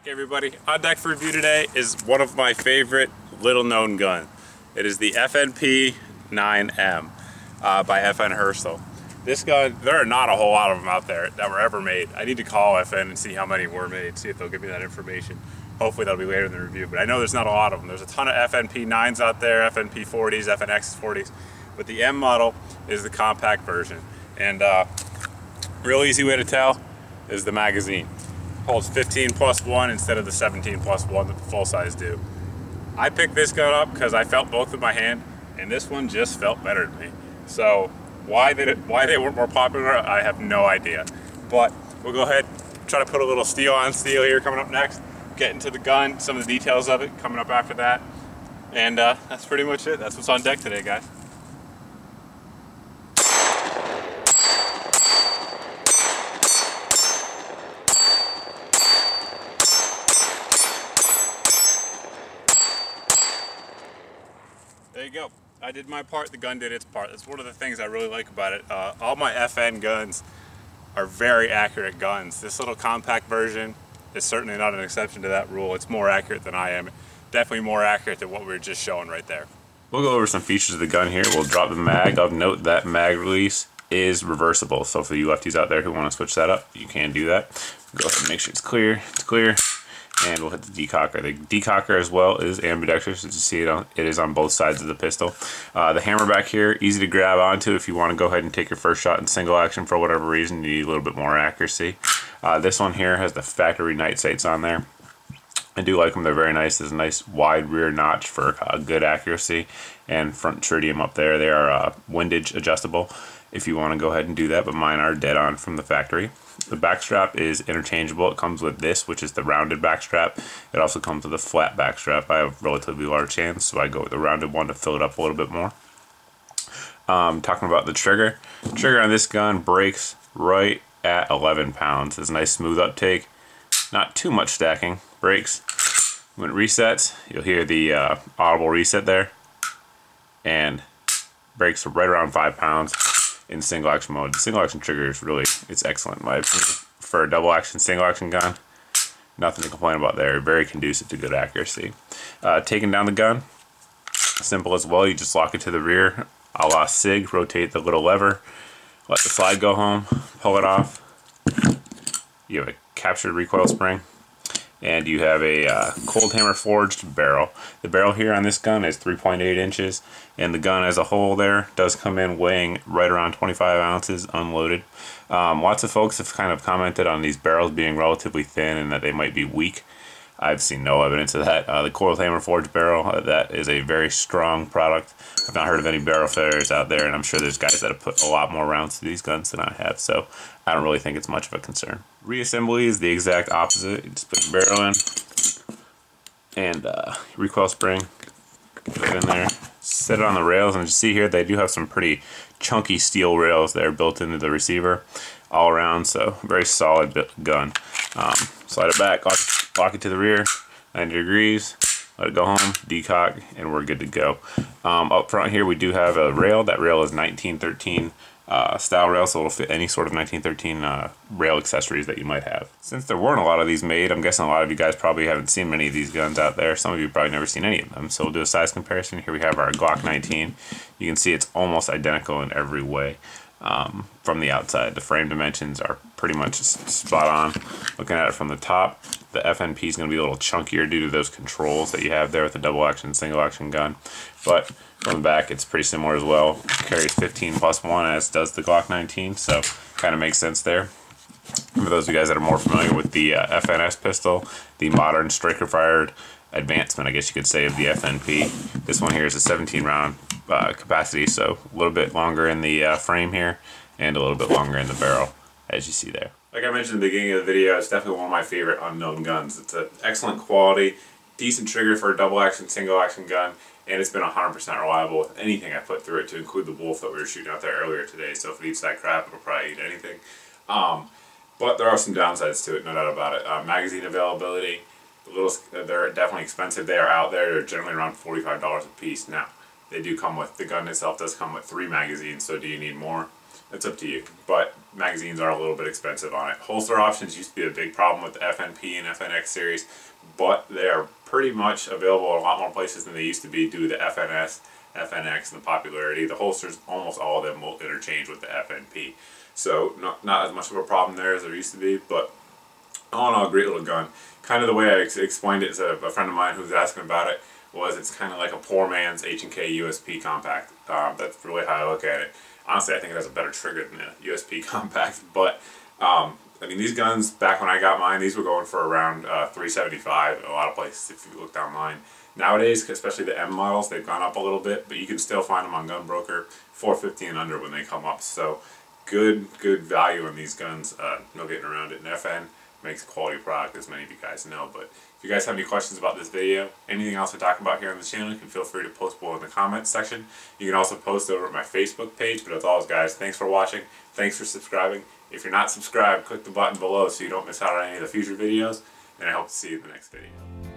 Everybody, on deck for review today is one of my favorite little known guns. It is the FNP 9M by FN. This gun, there are not a whole lot of them out there that were ever made. I need to call FN and see how many were made, see if they'll give me that information. Hopefully that'll be later in the review, but I know there's not a lot of them. There's a ton of FNP 9s out there, FNP 40s, FNX 40s, but the M model is the compact version. And real easy way to tell is the magazine. Holds 15+1 instead of the 17+1 that the full size do. I picked this gun up because I felt both in my hand, and this one just felt better to me. So why they weren't more popular, I have no idea. But we'll go ahead, try to put a little steel on steel here coming up next. Get into the gun, some of the details of it coming up after that. And that's pretty much it. That's what's on deck today, guys. There you go. I did my part, the gun did its part. That's one of the things I really like about it. All my FN guns are very accurate guns. This little compact version is certainly not an exception to that rule. It's more accurate than I am. Definitely more accurate than what we were just showing right there. We'll go over some features of the gun here. We'll drop the mag. Of note, that mag release is reversible. So for you lefties out there who want to switch that up, you can do that. Go ahead and make sure it's clear. It's clear. And we'll hit the decocker. The decocker as well is ambidextrous. As you see, it is on both sides of the pistol. The hammer back here, easy to grab onto if you want to go ahead and take your first shot in single action for whatever reason. You need a little bit more accuracy. This one here has the factory night sights on there. I do like them. They're very nice. There's a nice wide rear notch for good accuracy, and front tritium up there. They are windage adjustable if you want to go ahead and do that, but mine are dead on from the factory. The back strap is interchangeable. It comes with this, which is the rounded back strap. It also comes with a flat back strap. I have relatively large hands, so I go with the rounded one to fill it up a little bit more. Talking about the trigger. The trigger on this gun breaks right at 11 pounds. It's a nice smooth uptake. Not too much stacking. Breaks. When it resets, you'll hear the audible reset there. And breaks right around 5 pounds. In single action mode. The single action trigger is really, it's excellent in my opinion. For a double action, single action gun, nothing to complain about there. Very conducive to good accuracy. Taking down the gun, simple as well. You just lock it to the rear, a la SIG, rotate the little lever, let the slide go home, pull it off. You have a captured recoil spring, and you have a cold hammer forged barrel. The barrel here on this gun is 3.8 inches, and the gun as a whole there does come in weighing right around 25 ounces unloaded. Lots of folks have kind of commented on these barrels being relatively thin and that they might be weak. I've seen no evidence of that. The cold hammer forged barrel, that is a very strong product. I've not heard of any barrel failures out there, and I'm sure there's guys that have put a lot more rounds to these guns than I have, so I don't really think it's much of a concern. Reassembly is the exact opposite. You just put the barrel in, and recoil spring, put it in there, set it on the rails, and you see here they do have some pretty chunky steel rails that are built into the receiver all around, so very solid gun. Slide it back, lock it to the rear, 90 degrees, let it go home, decock, and we're good to go. Up front here we do have a rail. That rail is 1913 style rail, so it'll fit any sort of 1913 rail accessories that you might have. Since there weren't a lot of these made, I'm guessing a lot of you guys probably haven't seen many of these guns out there. Some of you probably never seen any of them, so we'll do a size comparison. Here we have our Glock 19. You can see it's almost identical in every way. From the outside, the frame dimensions are pretty much spot on. Looking at it from the top, the FNP is going to be a little chunkier due to those controls that you have there with the double action, single action gun. But from the back, it's pretty similar as well. It carries 15+1 as does the Glock 19, so kind of makes sense there. For those of you guys that are more familiar with the FNS pistol, the modern striker-fired advancement, I guess you could say, of the FNP. This one here is a 17 round capacity, so a little bit longer in the frame here and a little bit longer in the barrel, as you see there. Like I mentioned at the beginning of the video, it's definitely one of my favorite unknown guns. It's an excellent quality, decent trigger for a double action, single action gun, and it's been 100% reliable with anything I put through it, to include the wolf that we were shooting out there earlier today. So if it eats that crap, it'll probably eat anything. But there are some downsides to it, no doubt about it. Magazine availability, they're definitely expensive. They are out there. They're generally around $45 a piece. Now, they do come with, the gun itself does come with 3 magazines, so do you need more? It's up to you. But magazines are a little bit expensive on it. Holster options used to be a big problem with the FNP and FNX series, but they are pretty much available in a lot more places than they used to be due to the FNS, FNX, and the popularity. The holsters, almost all of them will interchange with the FNP. So not as much of a problem there as there used to be, but all in all, great little gun. Kind of the way I explained it to a friend of mine who was asking about it was it's kind of like a poor man's H&K USP compact. That's really how I look at it. Honestly, I think it has a better trigger than the USP compact, but I mean, these guns, back when I got mine, these were going for around $375 in a lot of places if you looked online. Nowadays, especially the M models, they've gone up a little bit, but you can still find them on Gunbroker, $450 and under when they come up. So good value on these guns. No getting around it. And FN makes a quality product, as many of you guys know. But if you guys have any questions about this video, anything else I talk about here on the channel, you can feel free to post below in the comments section. You can also post over at my Facebook page. But as always, guys, thanks for watching. Thanks for subscribing. If you're not subscribed, click the button below so you don't miss out on any of the future videos. And I hope to see you in the next video.